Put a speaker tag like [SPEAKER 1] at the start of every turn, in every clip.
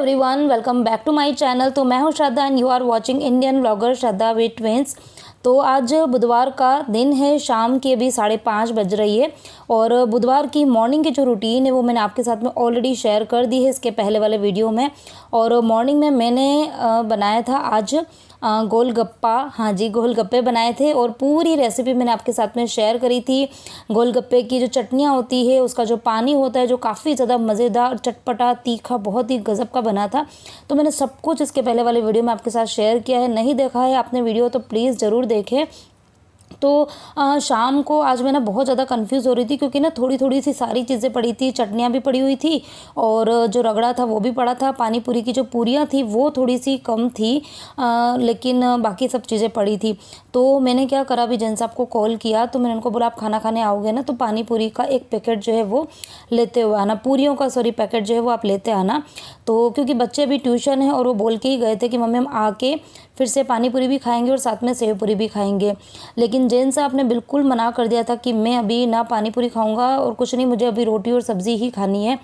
[SPEAKER 1] Everyone, welcome back to my channel. तो मैं हूं Shraddha and you are watching Indian vlogger Shraddha with twins. तो आज बुधवार का दिन है, शाम की अभी 5:30 बज रही है और बुधवार की मॉर्निंग की जो रूटीन है वो मैंने आपके साथ में ऑलरेडी शेयर कर दी है इसके पहले वाले वीडियो में। और मॉर्निंग में मैंने बनाया था आज गोलगप्पा। हाँ जी, गोलगप्पे बनाए थे और पूरी रेसिपी मैंने आपके साथ में शेयर करी थी। गोलगप्पे की जो चटनियाँ होती है, उसका जो पानी होता है जो काफ़ी ज़्यादा मज़ेदार, चटपटा, तीखा, बहुत ही गज़ब का बना था। तो मैंने सब कुछ इसके पहले वाले वीडियो में आपके साथ शेयर किया है। नहीं देखा है आपने वीडियो तो प्लीज़ ज़रूर देखें। तो शाम को आज मैं ना बहुत ज़्यादा कंफ्यूज हो रही थी क्योंकि ना थोड़ी थोड़ी सी सारी चीज़ें पड़ी थी, चटनियाँ भी पड़ी हुई थी और जो रगड़ा था वो भी पड़ा था। पानी पूरी की जो पूरियाँ थी वो थोड़ी सी कम थी, लेकिन बाकी सब चीज़ें पड़ी थी। तो मैंने क्या करा, अभी जेंट्स आपको कॉल किया तो मैंने उनको बोला आप खाना खाने आओगे ना तो पानी पूरी का एक पैकेट जो है वो लेते हुए आना, पूरियों का पैकेट जो है वो आप लेते आना। तो क्योंकि बच्चे अभी ट्यूशन है और वो बोल के ही गए थे कि मम्मी हम आके फिर से पानी पूरी भी खाएंगे और साथ में सेव पूरी भी खाएंगे। लेकिन जेन साहब ने बिल्कुल मना कर दिया था कि मैं अभी ना पानी पूरी खाऊंगा और कुछ नहीं, मुझे अभी रोटी और सब्ज़ी ही खानी है।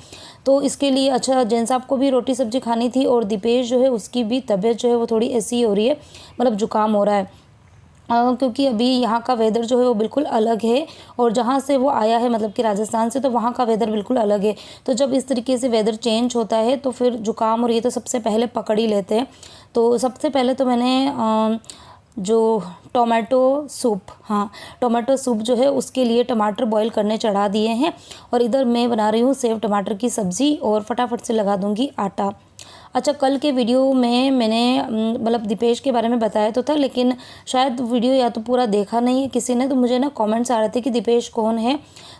[SPEAKER 1] तो इसके लिए अच्छा, जेन साहब को भी रोटी सब्ज़ी खानी थी और दीपेश जो है उसकी भी तबीयत जो है वो थोड़ी ऐसी हो रही है, मतलब जुकाम हो रहा है। क्योंकि अभी यहाँ का वेदर जो है वो बिल्कुल अलग है और जहाँ से वो आया है मतलब कि राजस्थान से, तो वहाँ का वेदर बिल्कुल अलग है। तो जब इस तरीके से वेदर चेंज होता है तो फिर जुकाम और ये तो सबसे पहले पकड़ ही लेते हैं। तो सबसे पहले तो मैंने जो टोमेटो सूप, हाँ टोमेटो सूप जो है उसके लिए टमाटर बॉईल करने चढ़ा दिए हैं और इधर मैं बना रही हूँ सेव टमाटर की सब्ज़ी और फटाफट से लगा दूँगी आटा। अच्छा, कल के वीडियो में मैंने मतलब दीपेश के बारे में बताया तो था, लेकिन शायद वीडियो या तो पूरा देखा नहीं है किसी ने। तो मुझे ना कमेंट्स आ रहे थे कि दीपेश कौन है।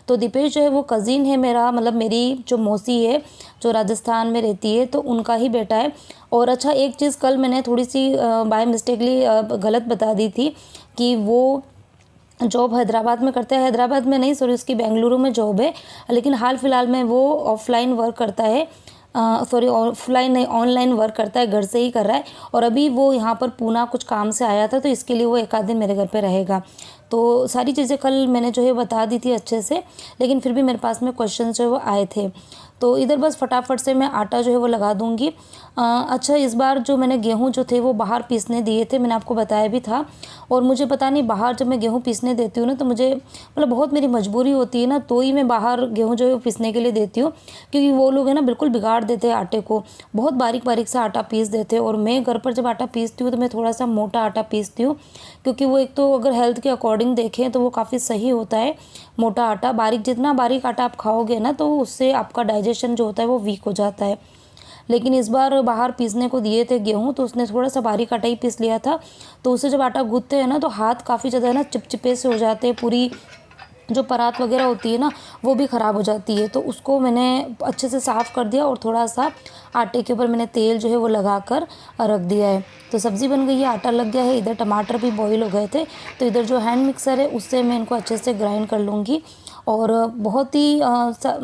[SPEAKER 1] तो दीपेश जो है वो कज़िन है मेरा, मतलब मेरी जो मौसी है जो राजस्थान में रहती है तो उनका ही बेटा है। और अच्छा, एक चीज़ कल मैंने थोड़ी सी बाय मिस्टेकली गलत बता दी थी कि वो जॉब हैदराबाद में करता है। हैदराबाद में नहीं, सॉरी, उसकी बेंगलुरु में जॉब है, लेकिन हाल फिलहाल में वो ऑफलाइन वर्क करता है, ऑफलाइन नहीं ऑनलाइन वर्क करता है, घर से ही कर रहा है। और अभी वो यहाँ पर पूना कुछ काम से आया था तो इसके लिए वो एक आध दिन मेरे घर पे रहेगा। तो सारी चीज़ें कल मैंने जो है बता दी थी अच्छे से, लेकिन फिर भी मेरे पास में क्वेश्चन जो है वो आए थे। तो इधर बस फटाफट से मैं आटा जो है वो लगा दूँगी। अच्छा, इस बार जो मैंने गेहूँ जो थे वो बाहर पीसने दिए थे, मैंने आपको बताया भी था। और मुझे पता नहीं, बाहर जब मैं गेहूँ पीसने देती हूँ ना तो मुझे मतलब बहुत मेरी मजबूरी होती है ना, तो ही मैं बाहर गेहूँ जो है वो पीसने के लिए देती हूँ। क्योंकि वो लोग है ना बिल्कुल बिगाड़ देते हैं आटे को, बहुत बारीक बारीक सा आटा पीस देते हैं। और मैं घर पर जब आटा पीसती हूँ तो मैं थोड़ा सा मोटा आटा पीसती हूँ, क्योंकि वो एक तो अगर हेल्थ के अकॉर्डिंग देखें तो वो काफ़ी सही होता है मोटा आटा। बारीक, जितना बारीक आटा आप खाओगे ना तो उससे आपका डाइजेशन जो होता है वो वीक हो जाता है। लेकिन इस बार बाहर पीसने को दिए थे गेहूँ तो उसने थोड़ा सा बारीक आटा ही पीस लिया था। तो उससे जब आटा गूँथते हैं ना तो हाथ काफ़ी ज़्यादा ना चिपचिपे से हो जाते हैं, पूरी जो परात वगैरह होती है ना वो भी ख़राब हो जाती है। तो उसको मैंने अच्छे से साफ़ कर दिया और थोड़ा सा आटे के ऊपर मैंने तेल जो है वो लगा कर रख दिया है। तो सब्ज़ी बन गई है, आटा लग गया है, इधर टमाटर भी बॉईल हो गए थे। तो इधर जो हैंड मिक्सर है उससे मैं इनको अच्छे से ग्राइंड कर लूँगी और बहुत ही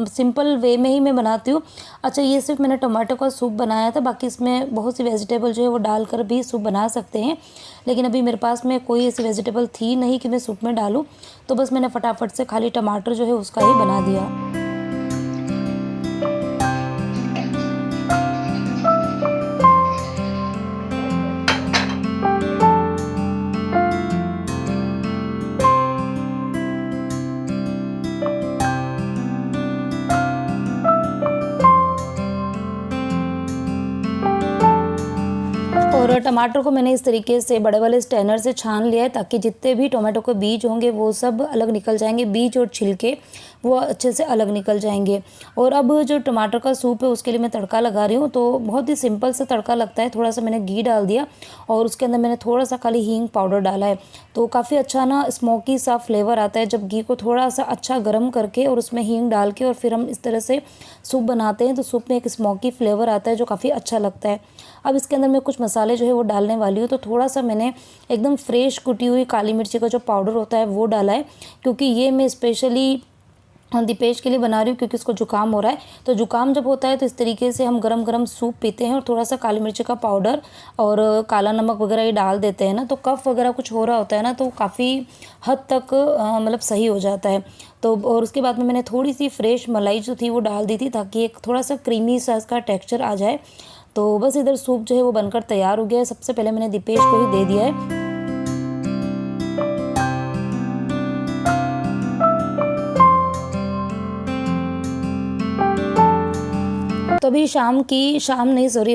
[SPEAKER 1] सिंपल वे में ही मैं बनाती हूँ। अच्छा, ये सिर्फ मैंने टमाटो का सूप बनाया था, बाकी इसमें बहुत सी वेजिटेबल जो है वो डालकर भी सूप बना सकते हैं, लेकिन अभी मेरे पास में कोई ऐसी वेजिटेबल थी नहीं कि मैं सूप में डालूँ। तो बस मैंने फटाफट से खाली टमाटर जो है उसका ही बना दिया। और टमाटर को मैंने इस तरीके से बड़े वाले स्ट्रेनर से छान लिया है ताकि जितने भी टोमेटो के बीज होंगे वो सब अलग निकल जाएंगे, बीज और छिलके वो अच्छे से अलग निकल जाएंगे। और अब जो टमाटर का सूप है उसके लिए मैं तड़का लगा रही हूँ। तो बहुत ही सिंपल सा तड़का लगता है, थोड़ा सा मैंने घी डाल दिया और उसके अंदर मैंने थोड़ा सा खाली हींग पाउडर डाला है। तो काफ़ी अच्छा ना स्मोकी सा फ्लेवर आता है जब घी को थोड़ा सा अच्छा गर्म करके और उसमें हींग डाल के और फिर हम इस तरह से सूप बनाते हैं तो सूप में एक स्मोकी फ्लेवर आता है जो काफ़ी अच्छा लगता है। अब इसके अंदर मैं कुछ मसाले जो है वो डालने वाली हूँ। तो थोड़ा सा मैंने एकदम फ्रेश कुटी हुई काली मिर्ची का जो पाउडर होता है वो डाला है, क्योंकि ये मैं स्पेशली दीपेश के लिए बना रही हूँ क्योंकि उसको जुकाम हो रहा है। तो जुकाम जब होता है तो इस तरीके से हम गरम गरम सूप पीते हैं और थोड़ा सा काली मिर्ची का पाउडर और काला नमक वगैरह ये डाल देते हैं ना, तो कफ वगैरह कुछ हो रहा होता है ना तो काफ़ी हद तक मतलब सही हो जाता है। तो और उसके बाद में मैंने थोड़ी सी फ्रेश मलाई जो थी वो डाल दी थी ताकि एक थोड़ा सा क्रीमी सा इसका टेक्स्चर आ जाए। तो बस इधर सूप जो है वो बनकर तैयार हो गया है। सबसे पहले मैंने दीपेश को ही दे दिया है। तो अभी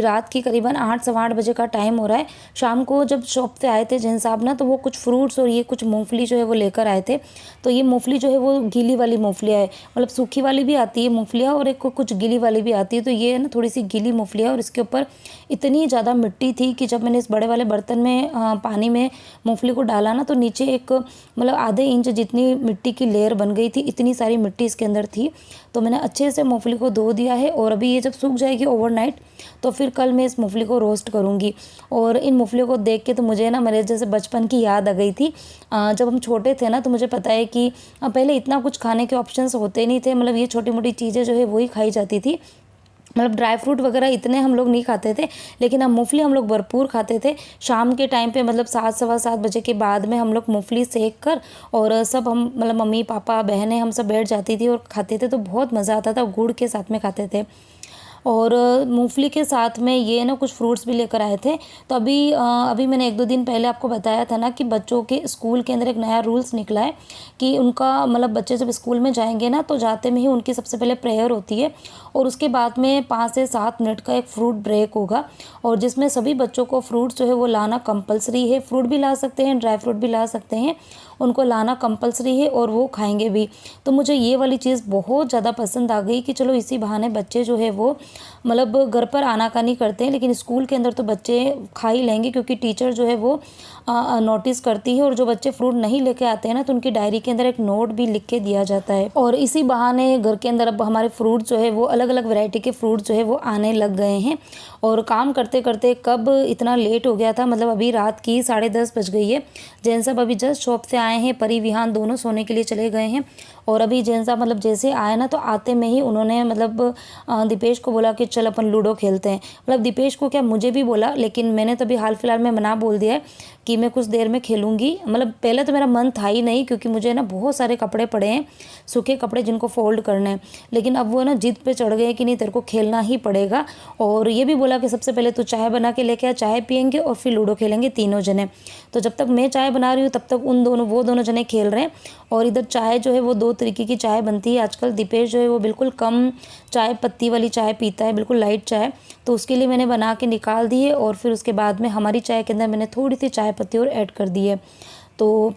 [SPEAKER 1] रात की करीबन 8 सवा 8 बजे का टाइम हो रहा है। शाम को जब शॉप पे आए थे जैन साहब ना, तो वो कुछ फ्रूट्स और ये कुछ मूंगफली जो है वो लेकर आए थे। तो ये मूंगफली जो है वो गीली वाली मूंगफलियाँ है, मतलब सूखी वाली भी आती है मूंगफलियाँ और एक कुछ गीली वाली भी आती है। तो ये है ना थोड़ी सी गीली मूंगफलियाँ, और इसके ऊपर इतनी ज़्यादा मिट्टी थी कि जब मैंने इस बड़े वाले बर्तन में पानी में मूँगफली को डाला ना, तो नीचे एक मतलब आधे इंच जितनी मिट्टी की लेयर बन गई थी। इतनी सारी मिट्टी इसके अंदर थी। तो मैंने अच्छे से मूँगफली को धो दिया है, और अभी ये जब सूख जाएगी ओवरनाइट, तो फिर कल मैं इस मूँगफली को रोस्ट करूँगी। और इन मूँगफलियों को देख के तो मुझे ना मेरे जैसे बचपन की याद आ गई थी। जब हम छोटे थे ना, तो मुझे पता है कि पहले इतना कुछ खाने के ऑप्शंस होते नहीं थे, मतलब ये छोटी मोटी चीज़ें जो है वही खाई जाती थी। मतलब ड्राई फ्रूट वगैरह इतने हम लोग नहीं खाते थे, लेकिन अब मूँगफली हम लोग भरपूर खाते थे। शाम के टाइम पे मतलब 7 सवा 7 बजे के बाद में हम लोग मूँगफली सेक कर, और सब हम मतलब मम्मी पापा बहनें हम सब बैठ जाती थी और खाते थे। तो बहुत मज़ा आता था, गुड़ के साथ में खाते थे। और मूँगफली के साथ में ये ना कुछ फ्रूट्स भी लेकर आए थे। तो अभी मैंने 1-2 दिन पहले आपको बताया था ना कि बच्चों के स्कूल के अंदर एक नया रूल्स निकला है कि उनका मतलब बच्चे जब स्कूल में जाएंगे ना, तो जाते में ही उनकी सबसे पहले प्रेयर होती है, और उसके बाद में 5 से 7 मिनट का एक फ्रूट ब्रेक होगा, और जिसमें सभी बच्चों को फ्रूट्स जो है वो लाना कंपलसरी है। फ्रूट भी ला सकते हैं, ड्राई फ्रूट भी ला सकते हैं, उनको लाना कंपलसरी है और वो खाएंगे भी। तो मुझे ये वाली चीज़ बहुत ज़्यादा पसंद आ गई कि चलो इसी बहाने बच्चे जो है वो मतलब घर पर आनाकानी करते हैं, लेकिन स्कूल के अंदर तो बच्चे खा ही लेंगे, क्योंकि टीचर जो है वो नोटिस करती है। और जो बच्चे फ्रूट नहीं लेके आते हैं ना, तो उनकी डायरी के अंदर एक नोट भी लिख के दिया जाता है। और इसी बहाने घर के अंदर अब हमारे फ्रूट जो है वो अलग अलग वैरायटी के फ्रूट जो है वो आने लग गए हैं। और काम करते करते कब इतना लेट हो गया था, मतलब अभी रात की 10:30 बज गई है। जैन साहब अभी जस्ट शॉप से आए हैं, परी विहान दोनों सोने के लिए चले गए हैं। और अभी जैन साहब मतलब जैसे आए ना, तो आते में ही उन्होंने मतलब दीपेश को बोला कि चल अपन लूडो खेलते हैं। मतलब दीपेश को क्या, मुझे भी बोला, लेकिन मैंने तो अभी हाल फिलहाल में मना बोल दिया है कि मैं कुछ देर में खेलूंगी। मतलब पहले तो मेरा मन था ही नहीं, क्योंकि मुझे ना बहुत सारे कपड़े पड़े हैं, सूखे कपड़े जिनको फोल्ड करने हैं। लेकिन अब वो ना जिद पे चढ़ गए कि नहीं, तेरे को खेलना ही पड़ेगा। और ये भी बोला कि सबसे पहले तो चाय बना के लेके आ, चाय पियेंगे और फिर लूडो खेलेंगे तीनों जने। तो जब तक मैं चाय बना रही हूँ तब तक वो दोनों जने खेल रहे हैं। और इधर चाय जो है वो 2 तरीके की चाय बनती है आजकल। दीपेश जो है वो बिल्कुल कम चाय पत्ती वाली चाय पीता है, बिल्कुल लाइट चाय। तो उसके लिए मैंने बना के निकाल दी है, और फिर उसके बाद में हमारी चाय के अंदर मैंने थोड़ी सी चाय पत्ती और ऐड कर दी है। तो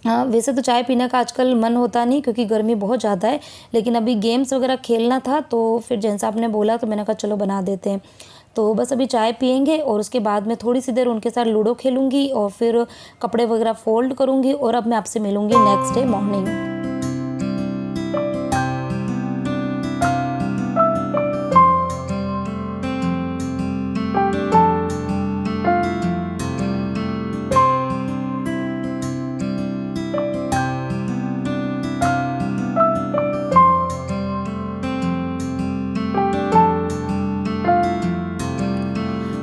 [SPEAKER 1] हाँ, वैसे तो चाय पीने का आजकल मन होता नहीं, क्योंकि गर्मी बहुत ज़्यादा है, लेकिन अभी गेम्स वगैरह खेलना था, तो फिर जैन साहब ने बोला तो मैंने कहा चलो बना देते हैं। तो बस अभी चाय पियेंगे, और उसके बाद में थोड़ी सी देर उनके साथ लूडो खेलूँगी, और फिर कपड़े वगैरह फोल्ड करूँगी, और अब मैं आपसे मिलूँगी नेक्स्ट डे मॉर्निंग।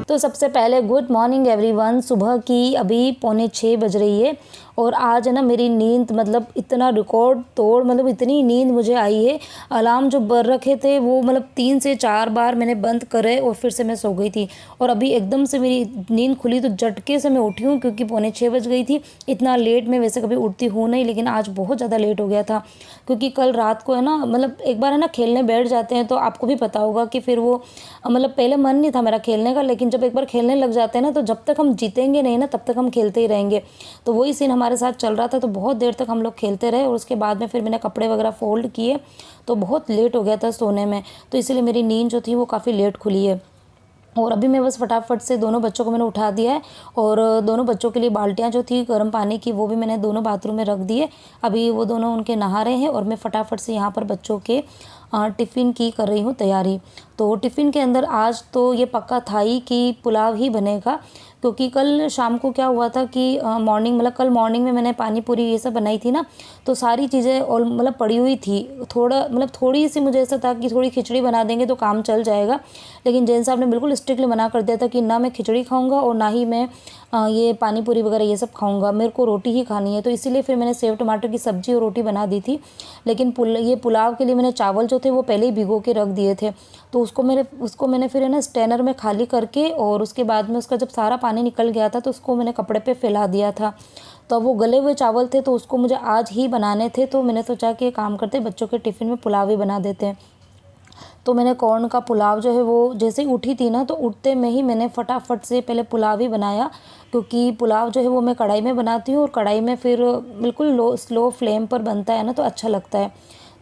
[SPEAKER 1] तो सबसे पहले गुड मॉर्निंग एवरीवन। सुबह की अभी 5:45 बज रही है, और आज है ना मेरी नींद मतलब इतना रिकॉर्ड तोड़, मतलब इतनी नींद मुझे आई है। अलार्म जो बर रखे थे वो मतलब 3 से 4 बार मैंने बंद करे, और फिर से मैं सो गई थी। और अभी एकदम से मेरी नींद खुली तो झटके से मैं उठी हूँ, क्योंकि 5:45 बज गई थी। इतना लेट मैं वैसे कभी उठती हूँ नहीं, लेकिन आज बहुत ज़्यादा लेट हो गया था, क्योंकि कल रात को है ना, मतलब एक बार है ना खेलने बैठ जाते हैं तो आपको भी पता होगा कि फिर वो मतलब पहले मन नहीं था मेरा खेलने का, लेकिन जब एक बार खेलने लग जाते हैं ना, तो जब तक हम जीतेंगे नहीं ना, तब तक हम खेलते ही रहेंगे। तो वही सीन हमारे साथ चल रहा था। तो बहुत देर तक हम लोग खेलते रहे, और उसके बाद में फिर मैंने कपड़े वगैरह फोल्ड किए, तो बहुत लेट हो गया था सोने में। तो इसीलिए मेरी नींद जो थी वो काफ़ी लेट खुली है। और अभी मैं बस फटाफट से दोनों बच्चों को मैंने उठा दिया है, और दोनों बच्चों के लिए बाल्टियाँ जो थी गर्म पानी की वो भी मैंने दोनों बाथरूम में रख दी है। अभी वो दोनों उनके नहा रहे हैं, और मैं फटाफट से यहाँ पर बच्चों के टिफ़िन की कर रही हूँ तैयारी। तो टिफ़िन के अंदर आज तो ये पक्का था ही कि पुलाव ही बनेगा, क्योंकि कल शाम को क्या हुआ था कि कल मॉर्निंग में मैंने पानी पूरी ये सब बनाई थी ना, तो सारी चीज़ें और पड़ी हुई थी। थोड़ी सी मुझे ऐसा था कि थोड़ी खिचड़ी बना देंगे तो काम चल जाएगा, लेकिन जैन साहब ने बिल्कुल स्ट्रिक्टली मना कर दिया था कि ना मैं खिचड़ी खाऊंगा और ना ही मैं ये पानी पूरी वगैरह ये सब खाऊंगा, मेरे को रोटी ही खानी है। तो इसीलिए फिर मैंने सेव टमाटर की सब्ज़ी और रोटी बना दी थी। लेकिन ये पुलाव के लिए मैंने चावल जो थे वो पहले ही भिगो के रख दिए थे। तो उसको मैंने फिर है ना स्ट्रेनर में खाली करके, और उसके बाद में उसका जब सारा पानी निकल गया था तो उसको मैंने कपड़े पे फैला दिया था। तो वो गले हुए चावल थे तो उसको मुझे आज ही बनाने थे, तो मैंने सोचा कि काम करते बच्चों के टिफ़िन में पुलाव ही बना देते हैं। तो मैंने कॉर्न का पुलाव जो है वो जैसे ही उठी थी ना, तो उठते में ही मैंने फटाफट से पहले पुलाव ही बनाया, क्योंकि पुलाव जो है वो मैं कढ़ाई में बनाती हूँ और कढ़ाई में फिर बिल्कुल स्लो फ्लेम पर बनता है ना, तो अच्छा लगता है।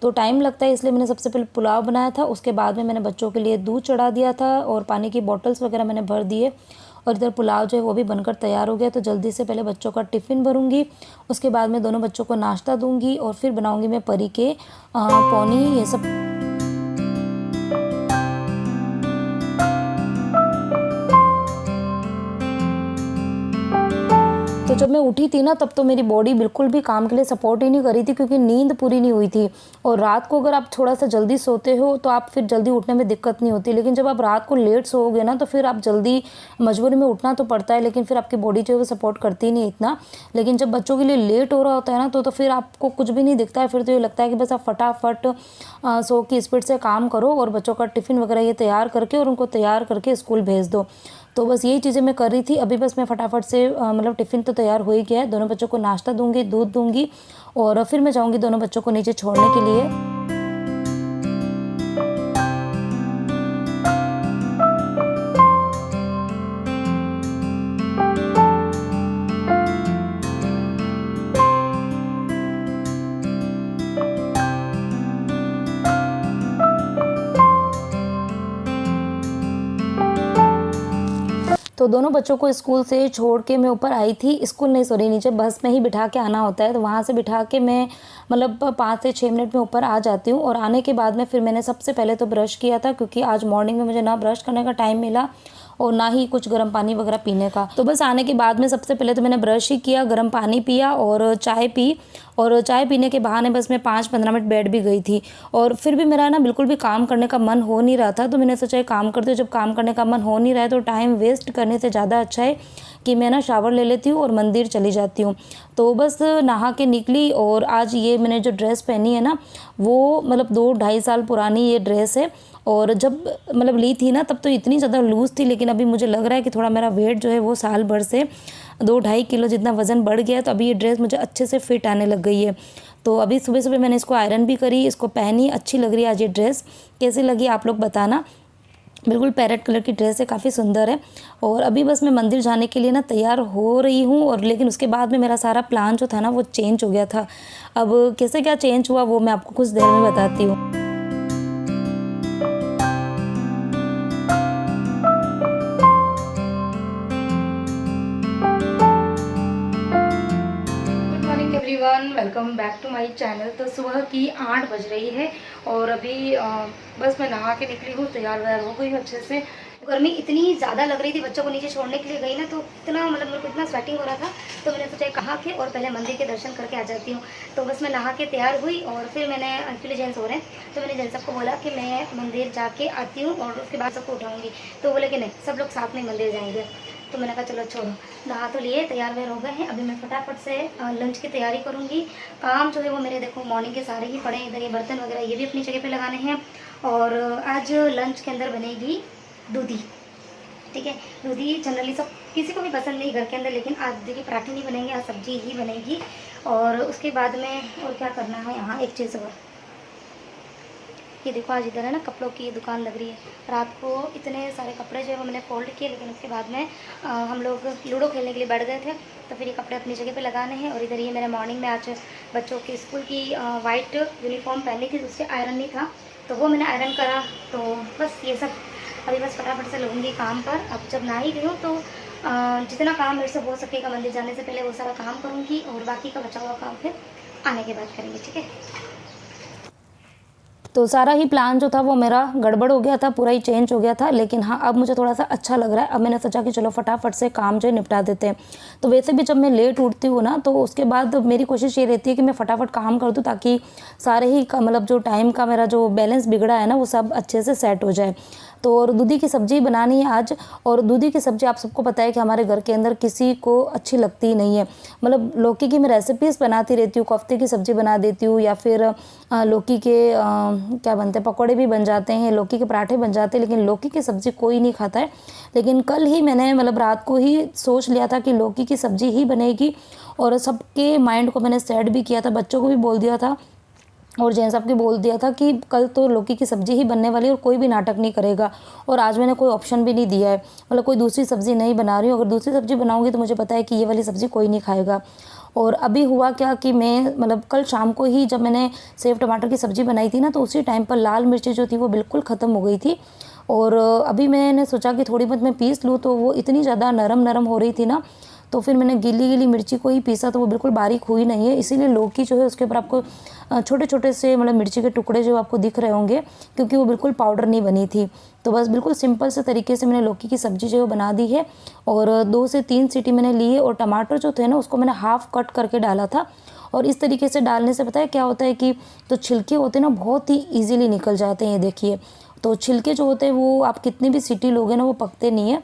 [SPEAKER 1] तो टाइम लगता है, इसलिए मैंने सबसे पहले पुलाव बनाया था। उसके बाद में मैंने बच्चों के लिए दूध चढ़ा दिया था और पानी की बॉटल्स वगैरह मैंने भर दिए, और इधर पुलाव जो है वो भी बनकर तैयार हो गया। तो जल्दी से पहले बच्चों का टिफ़िन भरूंगी, उसके बाद में दोनों बच्चों को नाश्ता दूंगी, और फिर बनाऊंगी मैं परी के पौनी ये सब। तो जब मैं उठी थी ना, तब तो मेरी बॉडी बिल्कुल भी काम के लिए सपोर्ट ही नहीं कर रही थी, क्योंकि नींद पूरी नहीं हुई थी। और रात को अगर आप थोड़ा सा जल्दी सोते हो तो आप फिर जल्दी उठने में दिक्कत नहीं होती, लेकिन जब आप रात को लेट सोओगे ना, तो फिर आप जल्दी मजबूरी में उठना तो पड़ता है, लेकिन फिर आपकी बॉडी जो है वो सपोर्ट करती नहीं इतना। लेकिन जब बच्चों के लिए लेट हो रहा होता है ना, तो फिर आपको कुछ भी नहीं दिखता है। फिर तो ये लगता है कि बस आप फटाफट सो की स्पीड से काम करो और बच्चों का टिफ़िन वगैरह ये तैयार करके और उनको तैयार करके स्कूल भेज दो। तो बस यही चीज़ें मैं कर रही थी। अभी बस मैं फटाफट से मतलब टिफ़िन तो तैयार हो ही गया है, दोनों बच्चों को नाश्ता दूंगी, दूध दूंगी, और फिर मैं जाऊंगी दोनों बच्चों को नीचे छोड़ने के लिए। तो दोनों बच्चों को स्कूल से छोड़ के मैं ऊपर आई थी, स्कूल नहीं सॉरी नीचे बस में ही बिठा के आना होता है। तो वहाँ से बिठा के मैं मतलब 5 से 6 मिनट में ऊपर आ जाती हूँ। और आने के बाद में फिर मैंने सबसे पहले तो ब्रश किया था, क्योंकि आज मॉर्निंग में मुझे ना ब्रश करने का टाइम मिला और ना ही कुछ गर्म पानी वगैरह पीने का। तो बस आने के बाद में सबसे पहले तो मैंने ब्रश ही किया, गर्म पानी पिया और चाय पी, और चाय पीने के बहाने बस मैं 5-15 मिनट बैठ भी गई थी। और फिर भी मेरा ना बिल्कुल भी काम करने का मन हो नहीं रहा था, तो मैंने सोचा काम करते हो, जब काम करने का मन हो नहीं रहा है तो टाइम वेस्ट करने से ज़्यादा अच्छा है कि मैं ना शावर ले लेती हूँ और मंदिर चली जाती हूँ। तो बस नहा के निकली, और आज ये मैंने जो ड्रेस पहनी है ना, वो मतलब 2-2.5 साल पुरानी ये ड्रेस है। और जब मतलब ली थी ना, तब तो इतनी ज़्यादा लूज़ थी, लेकिन अभी मुझे लग रहा है कि थोड़ा मेरा वेट जो है वो साल भर से 2-2.5 किलो जितना वज़न बढ़ गया है, तो अभी ये ड्रेस मुझे अच्छे से फिट आने लग गई है। तो अभी सुबह सुबह मैंने इसको आयरन भी करी, इसको पहनी, अच्छी लग रही है आज ये ड्रेस। कैसी लगी आप लोग बताना। बिल्कुल पैरेट कलर की ड्रेस है, काफ़ी सुंदर है। और अभी बस मैं मंदिर जाने के लिए ना तैयार हो रही हूँ, और लेकिन उसके बाद में मेरा सारा प्लान जो था ना वो चेंज हो गया था। अब कैसे क्या चेंज हुआ वो मैं आपको कुछ देर में बताती हूँ। Everyone, welcome back to my channel. तो सुबह की 8 बज रही है और अभी बस मैं नहा के निकली हूँ, तैयार व्यार हो गई हूँ अच्छे से। गर्मी इतनी ज़्यादा लग रही थी, बच्चों को नीचे छोड़ने के लिए गई ना, तो इतना मतलब मेरे को इतना स्वेटिंग हो रहा था, तो मैंने सोचा कहा के और पहले मंदिर के दर्शन करके आ जाती हूँ। तो बस मैं नहा के तैयार हुई, और फिर मैंने एक्चुअली जेंट्स हो रहे हैं, तो मैंने जेंट्स सबको बोला कि मैं मंदिर जाके आती हूँ और उसके बाद सबको उठाऊँगी। तो बोले कि नहीं, सब लोग साथ में मंदिर जाएंगे। तो मैंने कहा चलो छोड़ो, नहा तो लिए, तैयार व्यार हो गए हैं। अभी मैं फटाफट से लंच की तैयारी करूँगी। काम जो है वो मेरे देखो मॉर्निंग के सारे ही पड़े हैं, इधर ये बर्तन वगैरह ये भी अपनी जगह पे लगाने हैं। और आज लंच के अंदर बनेगी दूधी, ठीक है। दूधी जनरली सब किसी को भी पसंद नहीं घर के अंदर, लेकिन आज देखिए पराठे नहीं बनेंगे, आज सब्जी ही बनेगी। और उसके बाद में और क्या करना है, यहाँ एक चीज़ और, ये देखो आज इधर है ना कपड़ों की दुकान लग रही है। रात को इतने सारे कपड़े जो है वो मैंने फोल्ड किए, लेकिन उसके बाद में हम लोग लूडो खेलने के लिए बैठ गए थे, तो फिर ये कपड़े अपनी जगह पे लगाने हैं। और इधर ये मैंने मॉर्निंग में आज बच्चों की स्कूल की वाइट यूनिफॉर्म पहनी थी, उससे आयरन नहीं था, तो वो मैंने आयरन करा। तो बस ये सब अभी बस फटाफट से लगूंगी काम पर। अब जब ना ही गई हूँ तो जितना काम मेरे से हो सकेगा मंदिर जाने से पहले वो सारा काम करूँगी, और बाकी का बचा हुआ काम फिर आने के बाद करेंगे, ठीक है। तो सारा ही प्लान जो था वो मेरा गड़बड़ हो गया था, पूरा ही चेंज हो गया था। लेकिन हाँ, अब मुझे थोड़ा सा अच्छा लग रहा है। अब मैंने सोचा कि चलो फटाफट से काम जो है निपटा देते हैं। तो वैसे भी जब मैं लेट उठती हूँ ना, तो उसके बाद मेरी कोशिश ये रहती है कि मैं फटाफट काम कर दूँ, ताकि सारे ही मतलब जो टाइम का मेरा जो बैलेंस बिगड़ा है ना वो सब अच्छे से सेट हो जाए। तो और दूधी की सब्ज़ी बनानी है आज। और दूधी की सब्ज़ी आप सबको पता है कि हमारे घर के अंदर किसी को अच्छी लगती ही नहीं है। मतलब लौकी की मैं रेसिपीज़ बनाती रहती हूँ, कोफ्ते की सब्ज़ी बना देती हूँ, या फिर लौकी के क्या बनते हैं, पकौड़े भी बन जाते हैं, लौकी के पराठे बन जाते हैं, लेकिन लौकी की सब्ज़ी कोई नहीं खाता है। लेकिन कल ही मैंने मतलब रात को ही सोच लिया था कि लौकी की सब्ज़ी ही बनेगी, और सबके माइंड को मैंने सेट भी किया था, बच्चों को भी बोल दिया था और जेंट्स साहब को बोल दिया था कि कल तो लौकी की सब्ज़ी ही बनने वाली है और कोई भी नाटक नहीं करेगा। और आज मैंने कोई ऑप्शन भी नहीं दिया है, मतलब कोई दूसरी सब्ज़ी नहीं बना रही हूँ। अगर दूसरी सब्ज़ी बनाऊँगी तो मुझे पता है कि ये वाली सब्ज़ी कोई नहीं खाएगा। और अभी हुआ क्या कि मैं मतलब कल शाम को ही जब मैंने सेव टमाटर की सब्ज़ी बनाई थी ना, तो उसी टाइम पर लाल मिर्ची जो थी वो बिल्कुल ख़त्म हो गई थी। और अभी मैंने सोचा कि थोड़ी बहुत मैं पीस लूँ, तो वो इतनी ज़्यादा नरम हो रही थी ना, तो फिर मैंने गीली मिर्ची को ही पीसा, तो वो बिल्कुल बारीक हुई नहीं है। इसीलिए लौकी जो है उसके ऊपर आपको छोटे छोटे से मतलब मिर्ची के टुकड़े जो आपको दिख रहे होंगे, क्योंकि वो बिल्कुल पाउडर नहीं बनी थी। तो बस बिल्कुल सिंपल से तरीके से मैंने लौकी की सब्ज़ी जो है बना दी है। और 2 से 3 सीटी मैंने ली है। और टमाटर जो थे ना, उसको मैंने हाफ़ कट करके डाला था। और इस तरीके से डालने से पता है क्या होता है कि जो छिलके होते हैं ना, बहुत ही ईज़िली निकल जाते हैं। ये देखिए, तो छिलके जो होते हैं वो आप कितनी भी सीटी लोगे ना, वो पकते नहीं है।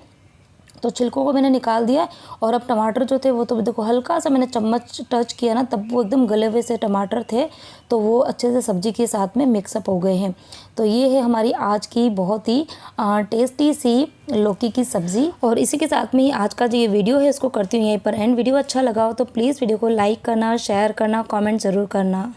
[SPEAKER 1] तो छिलकों को मैंने निकाल दिया। और अब टमाटर जो थे वो तो देखो हल्का सा मैंने चम्मच टच किया ना, तब वो एकदम गले हुए से टमाटर थे, तो वो अच्छे से सब्ज़ी के साथ में मिक्सअप हो गए हैं। तो ये है हमारी आज की बहुत ही टेस्टी सी लौकी की सब्ज़ी। और इसी के साथ में ही आज का जो ये वीडियो है इसको करती हूँ यहीं पर एंड। वीडियो अच्छा लगा हो तो प्लीज़ वीडियो को लाइक करना, शेयर करना, कॉमेंट ज़रूर करना।